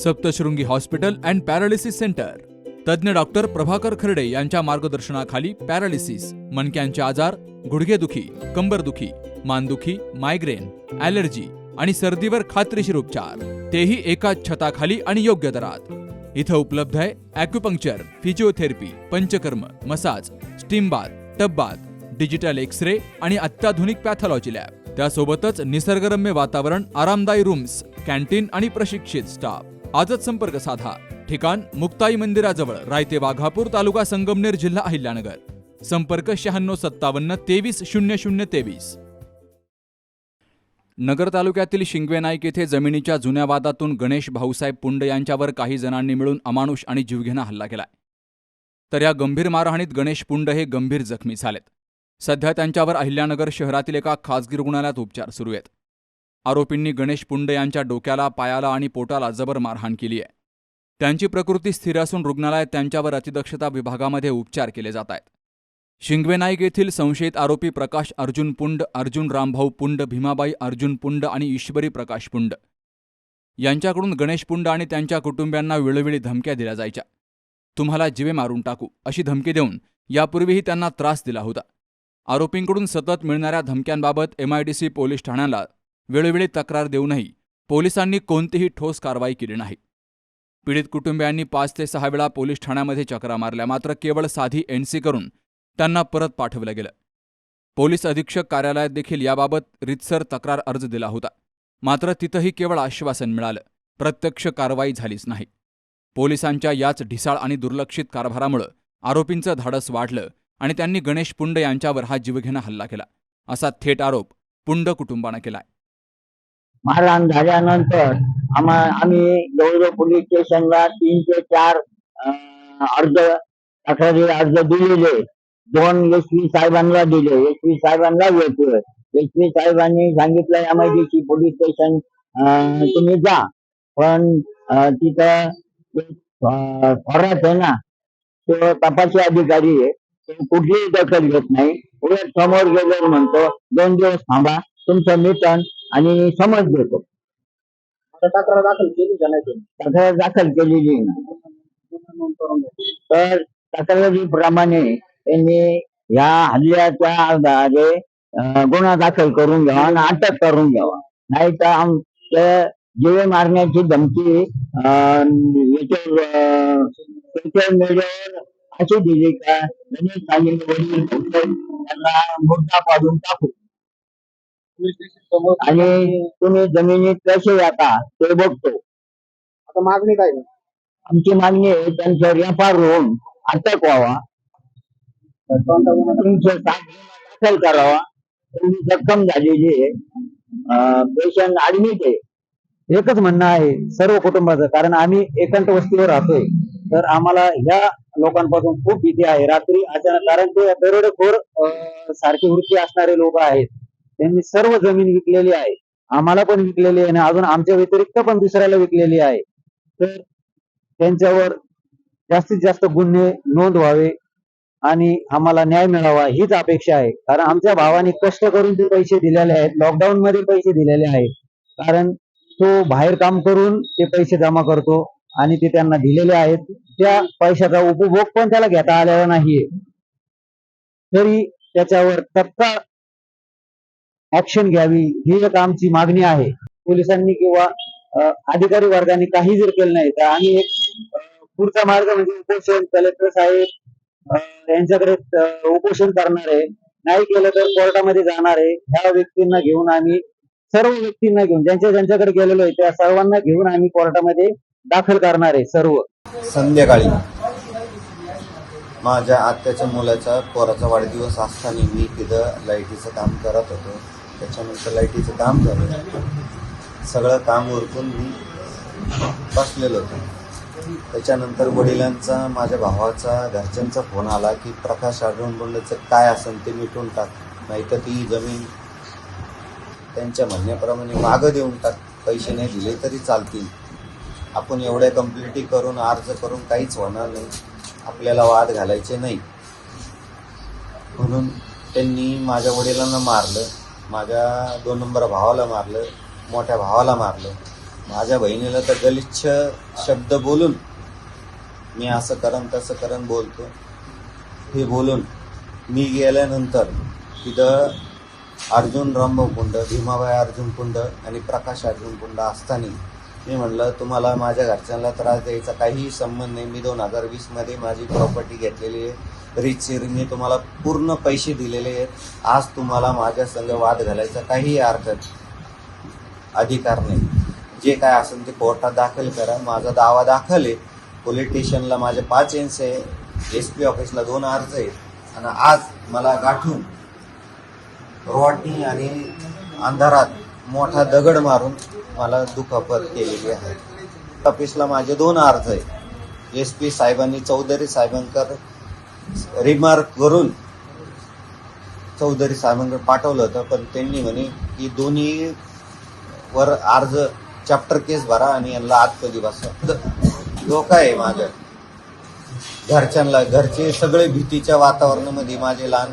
Saptashrungi hospital and paralysis centre. तज्ज्ञ doctor Prabhakar खर्डे यांच्या मार्गदर्शनाखाली पॅरालिसिस, मणक्यांचे आजार, गुडघेदुखी, कंबरदुखी, मानदुखी, मायग्रेन, ॲलर्जी आणि सर्दीवर खात्रीशीर उपचार, तेही एकाच छताखाली आणि योग्य दरात. इथं उपलब्ध आहे acupuncture, physiotherapy, panchakarma, massage, steam bath, tub bath, digital x-ray आणि अत्याधुनिक पॅथॉलॉजी लॅब. त्यासोबतच निसर्गरम्य वातावरण, आरामदायी रूम्स, कॅन्टीन आणि प्रशिक्षित स्टाफ. आजच संपर्क साधा. ठिकाण मुक्ताई मंदिराजवळ, रायते वाघापूर, तालुका संगमनेर, जिल्हा अहिल्यानगर. संपर्क 9657 230023. नगर तालुक्यातील शिंगवे नाईक येथे जमिनीच्या जुन्या वादातून गणेश भाऊसाहेब पुंड यांच्यावर काही जणांनी मिळून अमानुष आणि जीवघेणा हल्ला केलाय. तर या गंभीर मारहाणीत गणेश पुंड हे गंभीर जखमी झालेत. सध्या त्यांच्यावर अहिल्यानगर शहरातील एका खासगी रुग्णालयात उपचार सुरू आहेत. आरोपींनी गणेश पुंड यांच्या डोक्याला, पायाला आणि पोटाला जबर मारहाण केली आहे. त्यांची प्रकृती स्थिर असून रुग्णालयात त्यांच्यावर अतिदक्षता विभागामध्ये उपचार केले जात आहेत. शिंगवे नाईक येथील संशयित आरोपी प्रकाश अर्जुन पुंड, अर्जुन रामभाऊ पुंड, भीमाबाई अर्जुन पुंड आणि ईश्वरी प्रकाश पुंड यांच्याकडून गणेश पुंड आणि त्यांच्या कुटुंबियांना वेळोवेळी धमक्या दिल्या जायच्या. तुम्हाला जीवे मारून टाकू अशी धमकी देऊन यापूर्वीही त्यांना त्रास दिला होता. आरोपींकडून सतत मिळणाऱ्या धमक्यांबाबत MIDC पोलीस ठाण्याला वेळोवेळी तक्रार देऊनही पोलिसांनी कोणतीही ठोस कारवाई केली नाही. पीडित कुटुंबियांनी 5 ते 6 वेळा पोलीस ठाण्यामध्ये चकरा मारल्या, मात्र केवळ साधी NC करून त्यांना परत पाठवलं गेलं. पोलीस अधीक्षक कार्यालयात देखील याबाबत रितसर तक्रार अर्ज दिला होता, मात्र तिथंही केवळ आश्वासन मिळालं, प्रत्यक्ष कारवाई झालीच नाही. पोलिसांच्या याच ढिसाळ आणि दुर्लक्षित कारभारामुळे आरोपींचं धाडस वाढलं आणि त्यांनी गणेश पुंड यांच्यावर हा जीवघेणा हल्ला केला, असा थेट आरोप पुंड कुटुंबानं केलाय. मारहाण झाल्यानंतर आम्ही जवळजवळ पोलीस स्टेशनला 3 ते 4 तक्रारी अर्ज दिलेले. 2 SP साहेबांना दिले. SP साहेबांना भेटले. SP साहेबांनी सांगितलं MIDC पोलीस स्टेशन तुम्ही जा, पण तिथं फरात आहे ना, तो तपासी अधिकारी आहे, तो कुठलीही दखल घेत नाही. उलट समोर गेल्यावर म्हणतो 2 दिवस थांबा, तुमचं मिटन आणि समज देतो. तक्रार दाखल केली का नाही? तक्रार दाखल केलेली ना. तर तक्रारीप्रमाणे त्यांनी या हल्ल्याच्या आधारे गुन्हा दाखल करून घ्यावा आणि अटक करून घ्यावा. नाही तर जीवे मारण्याची धमकी सोशल मीडियावर अशी दिली का गणेश आणि वडील त्यांना मुर्दा पाडून टाकू आणि तुम्ही जमिनीत कसे येता ते बघतो. आता मागणी काय? आमची मागणी आहे त्यांच्यावर FIR होऊन अटक व्हावा, 307 दाखल करावा. त्यांनी जखम झालेली आहे, पेशंट ऍडमिट आहे. एकच म्हणणं आहे सर्व कुटुंबाचं, कारण आम्ही एकांत वस्तीवर राहतोय, तर आम्हाला ह्या लोकांपासून खूप भीती आहे. रात्री अचानक, कारण ते दरोडेखोर सारखी वृत्ती असणारे लोक आहेत, त्यांनी सर्व जमीन विकलेली आहे, आम्हाला पण विकलेली आहे आणि अजून आमच्या व्यतिरिक्त पण दुसऱ्याला विकलेली आहे. तर त्यांच्यावर जास्तीत जास्त गुन्हे नोंद व्हावे आणि आम्हाला न्याय मिळावा हीच अपेक्षा आहे. कारण आमच्या भावाने कष्ट करून ते पैसे दिलेले आहेत, लॉकडाऊन मध्ये पैसे दिलेले आहेत, कारण तो बाहेर काम करून ते पैसे जमा करतो आणि ते त्यांना दिलेले आहेत. त्या पैशाचा उपभोग पण त्याला घेता आलेला नाहीये, तरी त्याच्यावर तत्काळ ऍक्शन घ्यावी ही एक आमची मागणी आहे. पोलिसांनी किंवा अधिकारी वर्गाने काही जर केलं नाही तर आम्ही एक पुढचा मार्ग म्हणजे उपोषण, कलेक्टर साहेब यांच्याकडे उपोषण करणार आहे. नाही केलं तर कोर्टामध्ये जाणार आहे. ह्या व्यक्तींना घेऊन आम्ही, सर्व व्यक्तींना घेऊन, ज्यांच्याकडे गेलेलो आहे त्या सर्वांना घेऊन आम्ही कोर्टामध्ये दाखल करणार आहे. सर्व संध्याकाळी माझ्या आत्याच्या मुलाच्या पोराचा वाढदिवस असताना मी तिथं लाईटीचं काम करत होतो. त्याच्यानंतर लाईटीचं काम झालं, सगळं काम उरकून मी बसलेलो होतो. त्याच्यानंतर वडिलांचा, माझ्या भावाचा, घरच्यांचा फोन आला की प्रकाश अर्जुन पुंडचं काय असेल ते मिटून टाक, नाही तर ती जमीन त्यांच्या म्हणण्याप्रमाणे मागं देऊन टाक, पैसे नाही दिले तरी चालतील. आपण एवढ्या कंप्लिटी करून अर्ज करून काहीच होणार नाही, आपल्याला वाद घालायचे नाही. म्हणून त्यांनी माझ्या वडिलांना मारलं, माझ्या 2 नंबर भावाला मारलं, मोठ्या भावाला मारलं. माझ्या बहिणीला तर गलिच्छ शब्द बोलून मी असं करन तसं करन बोलतो. हे बोलून मी गेल्यानंतर तिथं अर्जुन रामभाऊ पुंड, भीमाबाई अर्जुन पुंड आणि प्रकाश अर्जुन पुंड असताना मी म्हणलं तुम्हाला माझ्या घरच्यांना त्रास द्यायचा काहीही संबंध नाही. मी 2020मध्ये माझी प्रॉपर्टी घेतलेली आहे, रीतशीर मी तुम्हाला पूर्ण पैसे दिलेले आहेत. आज तुम्हाला माझ्या संग वाद घालायचा काही अधिकार नाही. जे काय असेल ते कोर्टात दाखल करा. माझा दावा दाखल आहे. पोलीस स्टेशनला माझे 5 एन्स आहे, SP ऑफिसला 2 अर्ज आहेत आणि आज मला गाठून रॉडनी आणि अंधारात मोठा दगड मारून मला दुखापत केलेली आहे. ऑफिसला माझे 2 अर्ज आहेत. SP साहेबांनी चौधरी साहेबांकर रिमार्क करून चौधरी साहेबांकडे पाठवलं होतं, पण त्यांनी म्हणे की दोन्ही वर अर्ज चॅप्टर केस भरा आणि यांना आतमध्ये बसवा. धोका आहे माझ्या घरच्यांना. घरचे सगळे भीतीच्या वातावरणामध्ये माझे लहान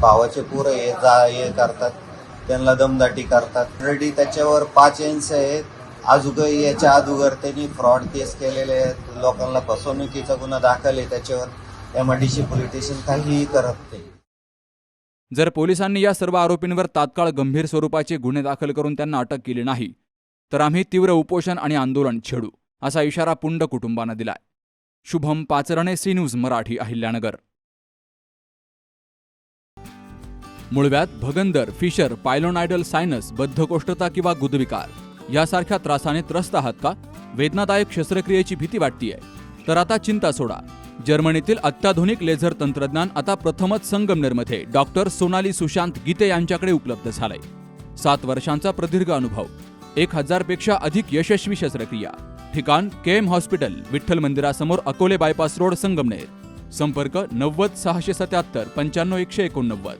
भावाचे पोरं हे करतात, त्यांना दमदाटी करतात. ऑलरेडी त्याच्यावर 5 एन्स आहेत. याच्या अगोदर त्यांनी फ्रॉड केस केलेले आहेत, लोकांना फसवणुकीचा गुन्हा दाखल आहे त्याच्यावर. MIDC पोलीस स्टेशन काहीही करत नाही. जर पोलिसांनी या सर्व आरोपींवर तात्काळ गंभीर स्वरूपाचे गुन्हे दाखल करून त्यांना अटक केली नाही तर आम्ही तीव्र उपोषण आणि आंदोलन छेडू, असा इशारा पुंड कुटुंबानं दिलाय. Shubham Pacharne, C news Marathi, Ahilyanagar. मुळव्याध, भगंदर, फिशर, पायलोनायडल सायनस, बद्धकोष्ठता किंवा गुदविकार यासारख्या त्रासाने त्रस्त आहात का? वेदनादायक शस्त्रक्रियेची भीती वाटतेय? तर आता चिंता सोडा. जर्मनीतील अत्याधुनिक लेझर तंत्रज्ञान आता प्रथमच संगमनेरमध्ये डॉक्टर सोनाली सुशांत गीते यांच्याकडे उपलब्ध झालंय. 7 वर्षांचा प्रदीर्घ अनुभव, 1000 पेक्षा अधिक यशस्वी शस्त्रक्रिया. ठिकाण KM हॉस्पिटल, विठ्ठल मंदिरासमोर, अकोले बायपास रोड, संगमनेर. संपर्क 90 677 95 189.